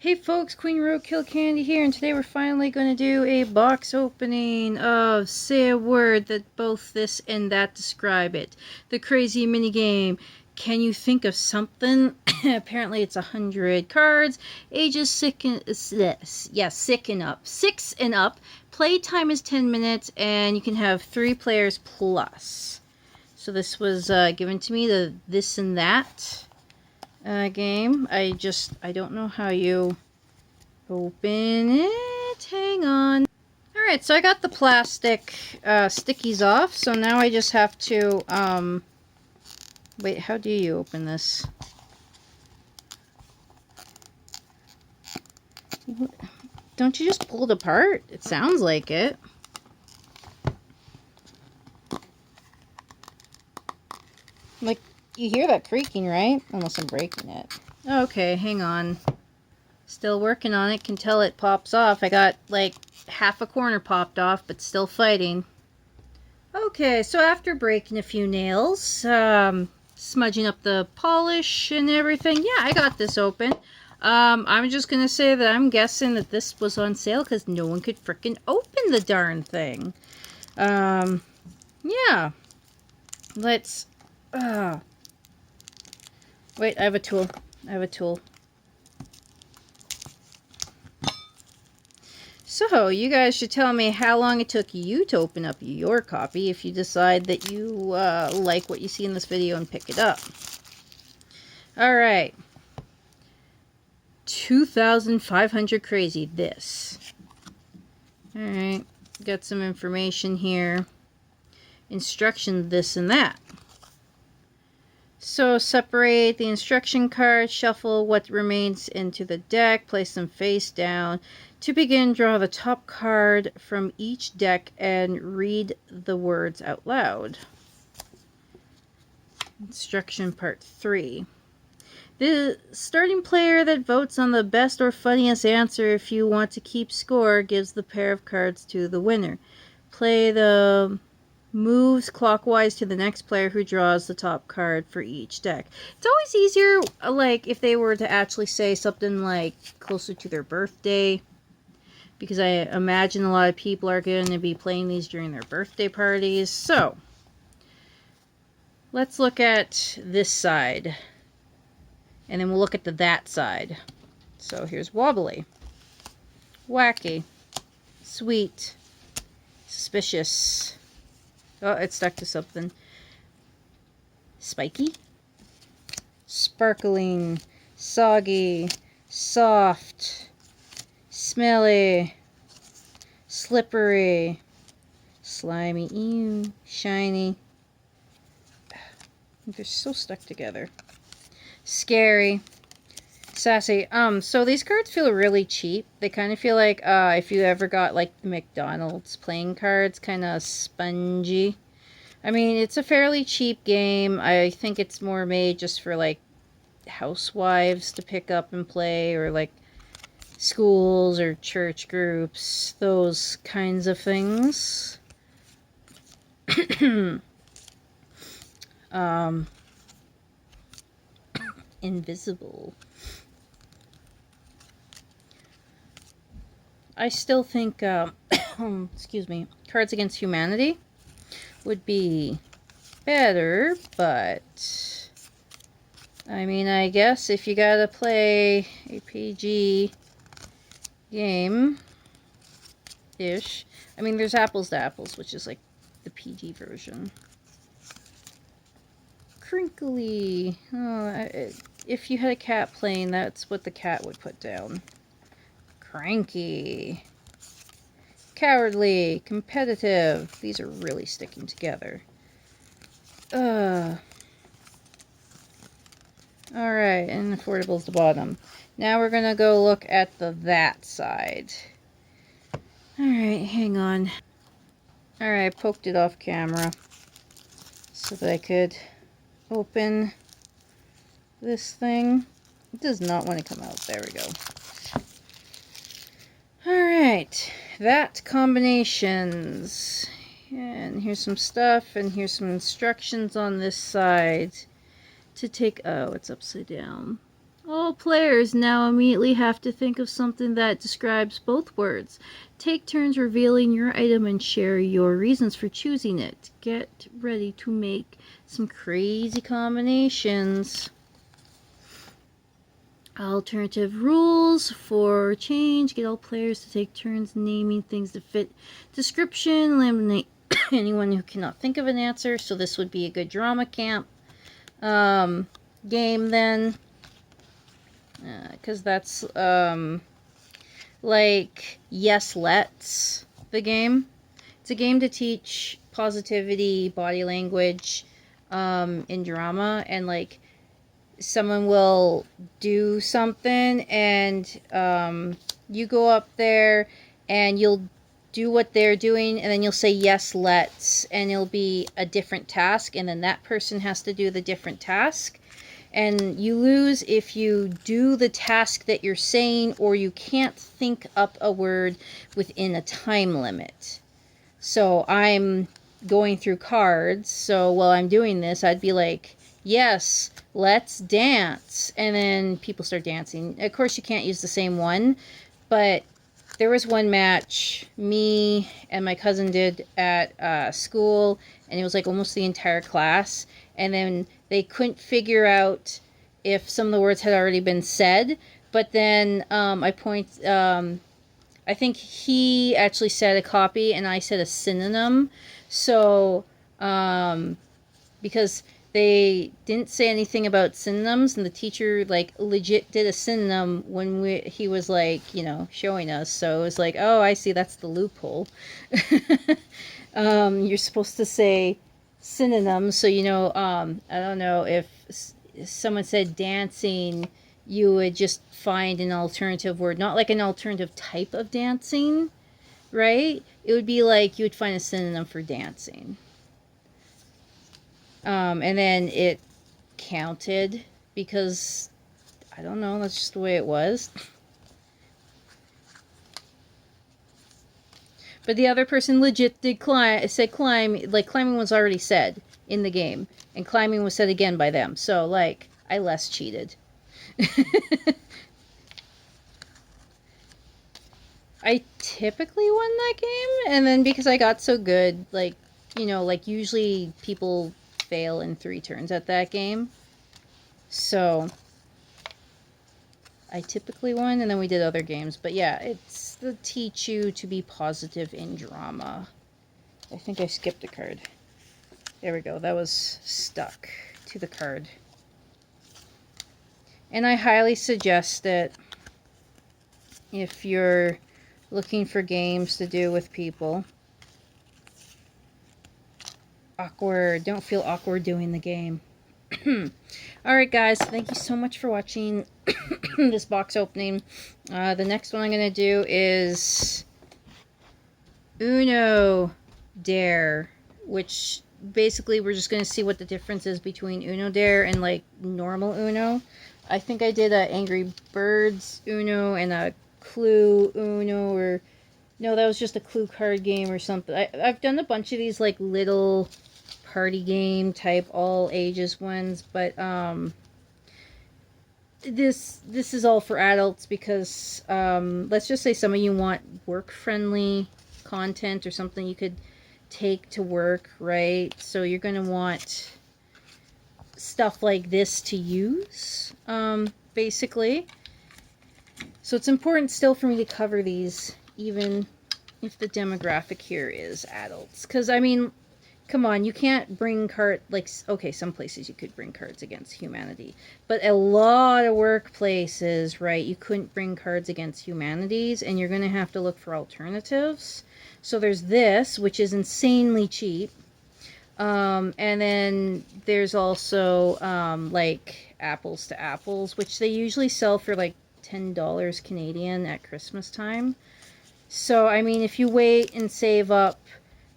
Hey folks, Queen Roadkill Candy here, and today we're finally going to do a box opening of Say a Word That Both This and That Describe It. The crazy minigame. Can you think of something? Apparently it's 100 cards, ages sick and up. 6 and up. Playtime is 10 minutes, and you can have 3 players plus. So this was given to me, the This and That game. I don't know how you open it. Hang on. Alright, so I got the plastic stickies off, so now I just have to, wait, how do you open this? Don't you just pull it apart? It sounds like it. Like, you hear that creaking, right? Unless I'm breaking it. Okay, hang on. Still working on it. Can tell it pops off. I got, like, half a corner popped off, but still fighting. Okay, so after breaking a few nails, smudging up the polish and everything, yeah, I got this open. I'm just going to say that I'm guessing that this was on sale because no one could frickin' open the darn thing. Yeah. Let's, wait, I have a tool. So, you guys should tell me how long it took you to open up your copy if you decide that you like what you see in this video and pick it up. Alright. 2,500 crazy, this. Alright, got some information here. Instruction, this and that. So, separate the instruction cards, shuffle what remains into the deck, place them face down. To begin, draw the top card from each deck and read the words out loud. Instruction part 3. The starting player that votes on the best or funniest answer, if you want to keep score, gives the pair of cards to the winner. Play the moves clockwise to the next player who draws the top card for each deck. It's always easier, like, if they were to actually say something like closer to their birthday, because I imagine a lot of people are going to be playing these during their birthday parties. So, let's look at this side, and then we'll look at that side. So here's wobbly, wacky, sweet, suspicious. Oh, it stuck to something. Spiky, sparkling, soggy, soft, smelly, slippery, slimy, ew, shiny. They're so stuck together. Scary, sassy. So these cards feel really cheap. They kind of feel like if you ever got like the McDonald's playing cards, kind of spongy. I mean, it's a fairly cheap game. I think it's more made just for like housewives to pick up and play, or like schools or church groups, those kinds of things. Invisible. I still think, excuse me, Cards Against Humanity would be better, but I mean, I guess if you gotta play a PG game-ish, I mean, there's Apples to Apples, which is like the PG version. Crinkly. Oh, if you had a cat playing, that's what the cat would put down. Cranky. Cowardly. Competitive. These are really sticking together. Alright, and affordable's the bottom. Now we're gonna go look at that side. Alright, hang on. Alright, I poked it off camera so that I could open this thing. It does not want to come out. There we go. Alright, that combinations. And here's some stuff, and here's some instructions on this side to take. Oh, it's upside down. All players now immediately have to think of something that describes both words. Take turns revealing your item and share your reasons for choosing it. Get ready to make some crazy combinations. Alternative rules for change. Get all players to take turns naming things that fit description. Eliminate anyone who cannot think of an answer. So this would be a good drama camp game then. Because that's like Yes Let's, the game. It's a game to teach positivity, body language in drama, and like someone will do something and you go up there and you'll do what they're doing and then you'll say yes let's, and it'll be a different task, and then that person has to do the different task. And you lose if you do the task that you're saying, or you can't think up a word within a time limit. So I'm going through cards, so while I'm doing this, I'd be like, yes, let's dance. And then people start dancing. Of course, you can't use the same one, but there was one match me and my cousin did at school, and it was like almost the entire class. And then they couldn't figure out if some of the words had already been said. But then I think he actually said a copy and I said a synonym. So, because they didn't say anything about synonyms, and the teacher like legit did a synonym when he was like, you know, showing us. So it was like, oh, I see, that's the loophole. You're supposed to say synonyms, so you know, I don't know if someone said dancing, you would just find an alternative word, not like an alternative type of dancing, right? It would be like you would find a synonym for dancing. And then it counted because, I don't know, that's just the way it was. But the other person legit did said climb, like climbing was already said in the game. And climbing was said again by them. So, like, I less cheated. I typically won that game, and then because I got so good, like, you know, like usually people fail in 3 turns at that game. So I typically won, and then we did other games. But yeah, it's to teach you to be positive in drama. I think I skipped a card. There we go. That was stuck to the card. And I highly suggest it if you're looking for games to do with people. Awkward. Don't feel awkward doing the game. Alright guys, thank you so much for watching this box opening. The next one I'm going to do is Uno Dare, which basically we're just going to see what the difference is between Uno Dare and like normal Uno. I think I did a Angry Birds Uno and a Clue Uno, or no, that was just a Clue card game or something. I've done a bunch of these like little party game type all ages ones, but this is all for adults because let's just say some of you want work friendly content or something you could take to work, right? So you're going to want stuff like this to use, basically. So it's important still for me to cover these, even if the demographic here is adults. Because, I mean, come on, you can't bring cards, like, okay, some places you could bring Cards Against Humanity. But a lot of workplaces, right, you couldn't bring Cards Against Humanities, and you're going to have to look for alternatives. So there's this, which is insanely cheap. And then there's also, like, Apples to Apples, which they usually sell for, like, $10 Canadian at Christmas time. So, I mean, if you wait and save up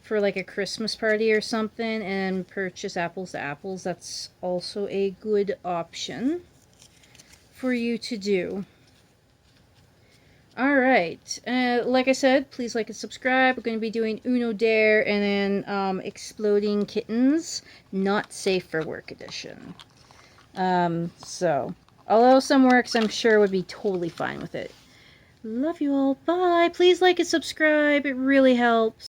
for, like, a Christmas party or something and purchase Apples to Apples, that's also a good option for you to do. Alright, like I said, please like and subscribe. We're going to be doing Uno Dare and then Exploding Kittens, Not Safe for Work edition. So, Although some works I'm sure would be totally fine with it. Love you all. Bye. Please like and subscribe. It really helps.